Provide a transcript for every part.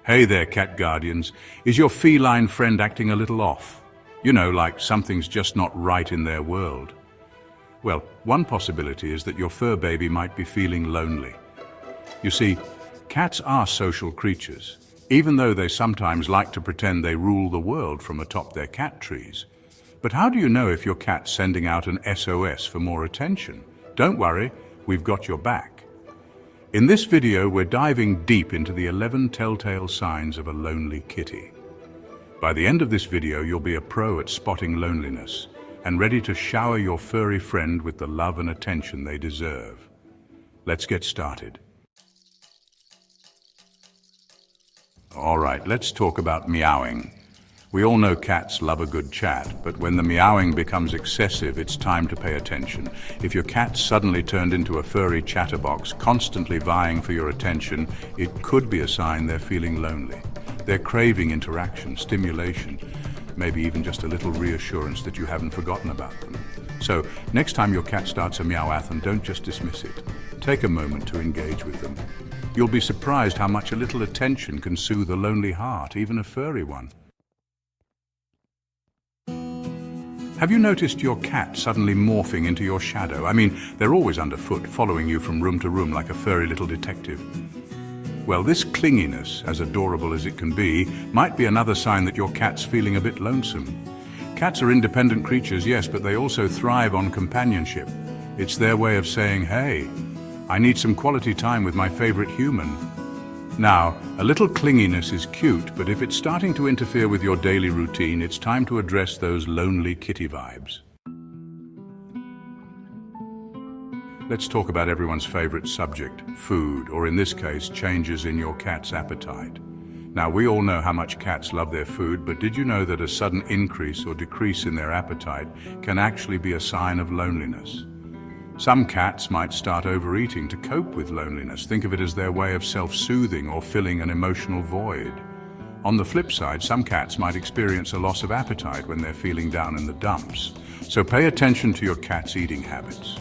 Hey there, cat guardians. Is your feline friend acting a little off? You know, like something's just not right in their world. Well, one possibility is that your fur baby might be feeling lonely. You see, cats are social creatures, even though they sometimes like to pretend they rule the world from atop their cat trees. But how do you know if your cat's sending out an SOS for more attention? Don't worry, we've got your back. In this video, we're diving deep into the 11 telltale signs of a lonely kitty. By the end of this video, you'll be a pro at spotting loneliness and ready to shower your furry friend with the love and attention they deserve. Let's get started. All right, let's talk about meowing. We all know cats love a good chat, but when the meowing becomes excessive, it's time to pay attention. If your cat suddenly turned into a furry chatterbox, constantly vying for your attention, it could be a sign they're feeling lonely. They're craving interaction, stimulation, maybe even just a little reassurance that you haven't forgotten about them. So, next time your cat starts a meowathon, don't just dismiss it. Take a moment to engage with them. You'll be surprised how much a little attention can soothe a lonely heart, even a furry one. Have you noticed your cat suddenly morphing into your shadow? I mean, they're always underfoot, following you from room to room like a furry little detective. Well, this clinginess, as adorable as it can be, might be another sign that your cat's feeling a bit lonesome. Cats are independent creatures, yes, but they also thrive on companionship. It's their way of saying, hey, I need some quality time with my favorite human. Now, a little clinginess is cute, but if it's starting to interfere with your daily routine, it's time to address those lonely kitty vibes. Let's talk about everyone's favorite subject, food, or in this case, changes in your cat's appetite. Now, we all know how much cats love their food, but did you know that a sudden increase or decrease in their appetite can actually be a sign of loneliness? Some cats might start overeating to cope with loneliness. Think of it as their way of self-soothing or filling an emotional void. On the flip side, some cats might experience a loss of appetite when they're feeling down in the dumps. So pay attention to your cat's eating habits.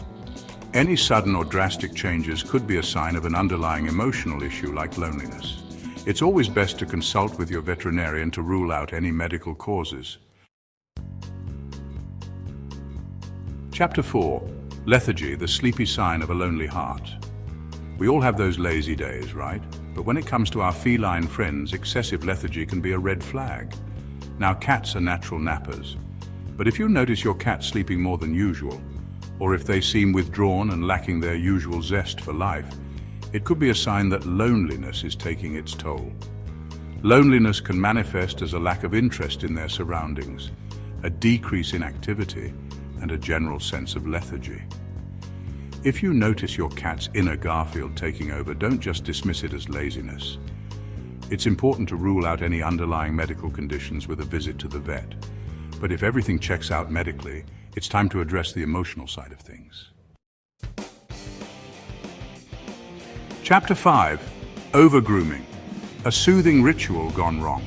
Any sudden or drastic changes could be a sign of an underlying emotional issue like loneliness. It's always best to consult with your veterinarian to rule out any medical causes. Chapter 4. Lethargy, the sleepy sign of a lonely heart. We all have those lazy days, right? But when it comes to our feline friends, excessive lethargy can be a red flag. Now, cats are natural nappers, but if you notice your cat sleeping more than usual, or if they seem withdrawn and lacking their usual zest for life, it could be a sign that loneliness is taking its toll. Loneliness can manifest as a lack of interest in their surroundings, a decrease in activity, and a general sense of lethargy. If you notice your cat's inner Garfield taking over, don't just dismiss it as laziness. It's important to rule out any underlying medical conditions with a visit to the vet. But if everything checks out medically, it's time to address the emotional side of things. Chapter 5. Over-Grooming, a soothing ritual gone wrong.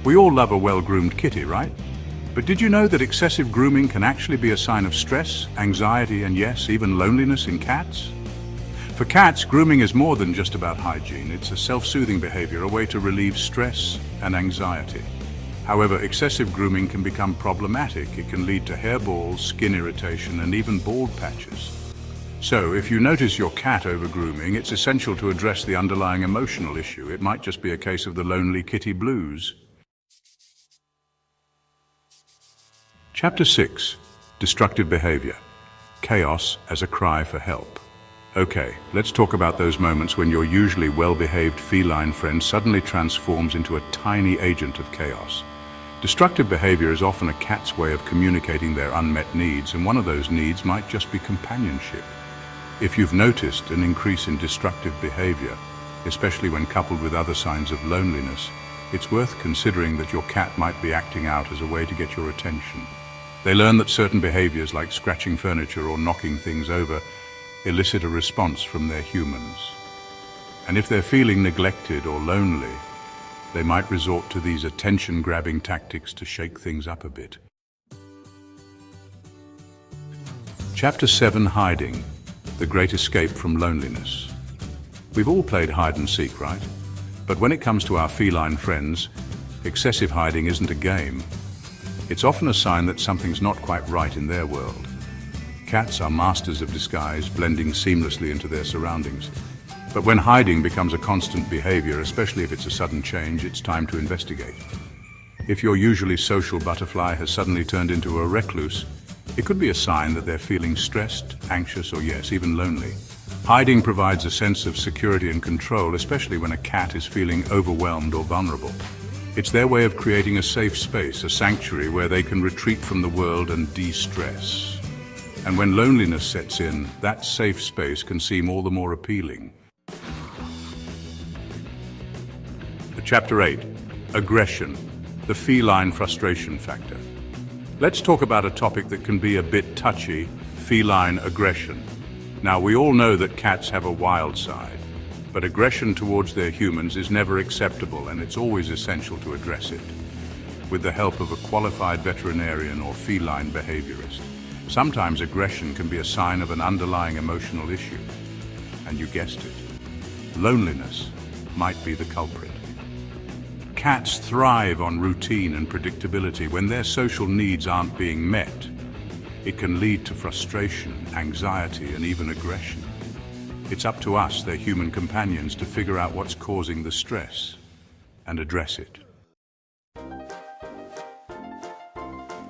We all love a well-groomed kitty, right? But did you know that excessive grooming can actually be a sign of stress, anxiety, and yes, even loneliness in cats? For cats, grooming is more than just about hygiene. It's a self-soothing behavior, a way to relieve stress and anxiety. However, excessive grooming can become problematic. It can lead to hairballs, skin irritation, and even bald patches. So, if you notice your cat over-grooming, it's essential to address the underlying emotional issue. It might just be a case of the lonely kitty blues. Chapter 6. Destructive Behavior. Chaos as a cry for help. Okay, let's talk about those moments when your usually well-behaved feline friend suddenly transforms into a tiny agent of chaos. Destructive behavior is often a cat's way of communicating their unmet needs, and one of those needs might just be companionship. If you've noticed an increase in destructive behavior, especially when coupled with other signs of loneliness, it's worth considering that your cat might be acting out as a way to get your attention. They learn that certain behaviors like scratching furniture or knocking things over elicit a response from their humans. And if they're feeling neglected or lonely, they might resort to these attention-grabbing tactics to shake things up a bit. Chapter 7. Hiding, the great escape from loneliness. We've all played hide and seek, right? But when it comes to our feline friends, excessive hiding isn't a game. It's often a sign that something's not quite right in their world. Cats are masters of disguise, blending seamlessly into their surroundings. But when hiding becomes a constant behavior, especially if it's a sudden change, it's time to investigate. If your usually social butterfly has suddenly turned into a recluse, it could be a sign that they're feeling stressed, anxious, or yes, even lonely. Hiding provides a sense of security and control, especially when a cat is feeling overwhelmed or vulnerable. It's their way of creating a safe space, a sanctuary where they can retreat from the world and de-stress. And when loneliness sets in, that safe space can seem all the more appealing. Chapter 8. Aggression, the feline frustration factor. Let's talk about a topic that can be a bit touchy, feline aggression. Now, we all know that cats have a wild side, but aggression towards their humans is never acceptable, and it's always essential to address it with the help of a qualified veterinarian or feline behaviorist. Sometimes aggression can be a sign of an underlying emotional issue, and you guessed it, loneliness might be the culprit. Cats thrive on routine and predictability. When their social needs aren't being met, it can lead to frustration, anxiety, and even aggression. It's up to us, their human companions, to figure out what's causing the stress and address it.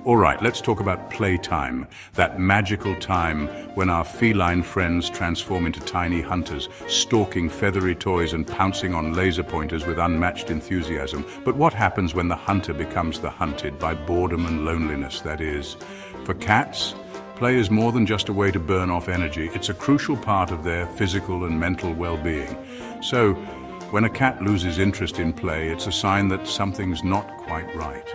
All right, let's talk about playtime, that magical time when our feline friends transform into tiny hunters, stalking feathery toys and pouncing on laser pointers with unmatched enthusiasm. But what happens when the hunter becomes the hunted by boredom and loneliness, that is? For cats, play is more than just a way to burn off energy. It's a crucial part of their physical and mental well-being. So, when a cat loses interest in play, it's a sign that something's not quite right.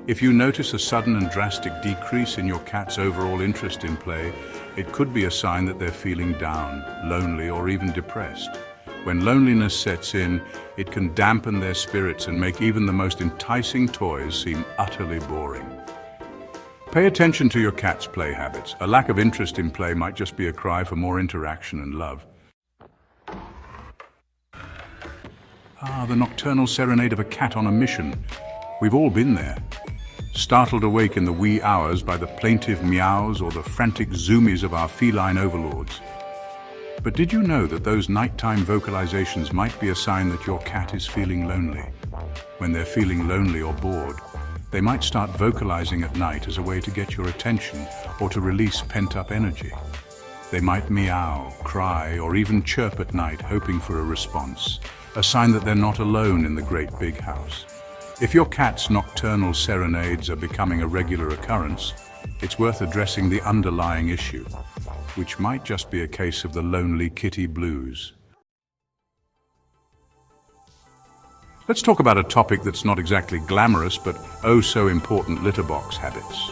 If you notice a sudden and drastic decrease in your cat's overall interest in play, it could be a sign that they're feeling down, lonely, or even depressed. When loneliness sets in, it can dampen their spirits and make even the most enticing toys seem utterly boring. Pay attention to your cat's play habits. A lack of interest in play might just be a cry for more interaction and love. The nocturnal serenade of a cat on a mission. We've all been there. Startled awake in the wee hours by the plaintive meows or the frantic zoomies of our feline overlords. But did you know that those nighttime vocalizations might be a sign that your cat is feeling lonely? When they're feeling lonely or bored, they might start vocalizing at night as a way to get your attention or to release pent-up energy. They might meow, cry, or even chirp at night, hoping for a response, a sign that they're not alone in the great big house. If your cat's nocturnal serenades are becoming a regular occurrence, it's worth addressing the underlying issue, which might just be a case of the lonely kitty blues. Let's talk about a topic that's not exactly glamorous, but oh so important: litter box habits.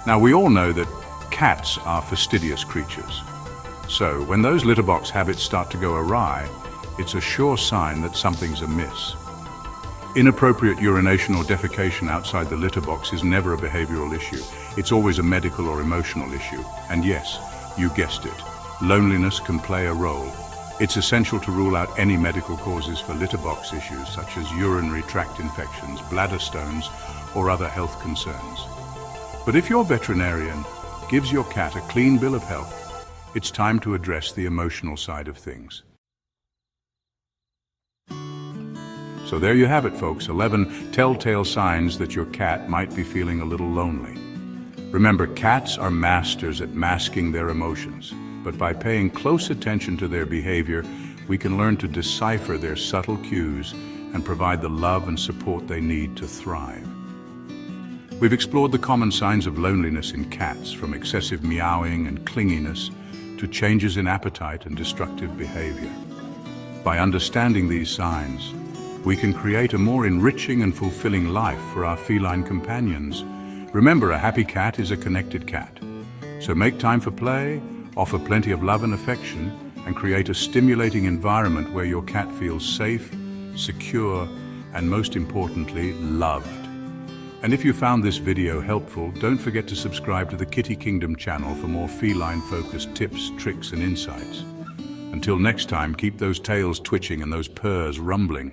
Now, we all know that cats are fastidious creatures. So, when those litter box habits start to go awry, it's a sure sign that something's amiss. Inappropriate urination or defecation outside the litter box is never a behavioral issue. It's always a medical or emotional issue. And yes, you guessed it, loneliness can play a role. It's essential to rule out any medical causes for litter box issues such as urinary tract infections, bladder stones, or other health concerns. But if your veterinarian gives your cat a clean bill of health, it's time to address the emotional side of things. So there you have it, folks, 11 telltale signs that your cat might be feeling a little lonely. Remember, cats are masters at masking their emotions, but by paying close attention to their behavior, we can learn to decipher their subtle cues and provide the love and support they need to thrive. We've explored the common signs of loneliness in cats, from excessive meowing and clinginess to changes in appetite and destructive behavior. By understanding these signs, we can create a more enriching and fulfilling life for our feline companions. Remember, a happy cat is a connected cat. So make time for play, offer plenty of love and affection, and create a stimulating environment where your cat feels safe, secure, and most importantly, loved. And if you found this video helpful, don't forget to subscribe to the Kitty Kingdom channel for more feline-focused tips, tricks, and insights. Until next time, keep those tails twitching and those purrs rumbling.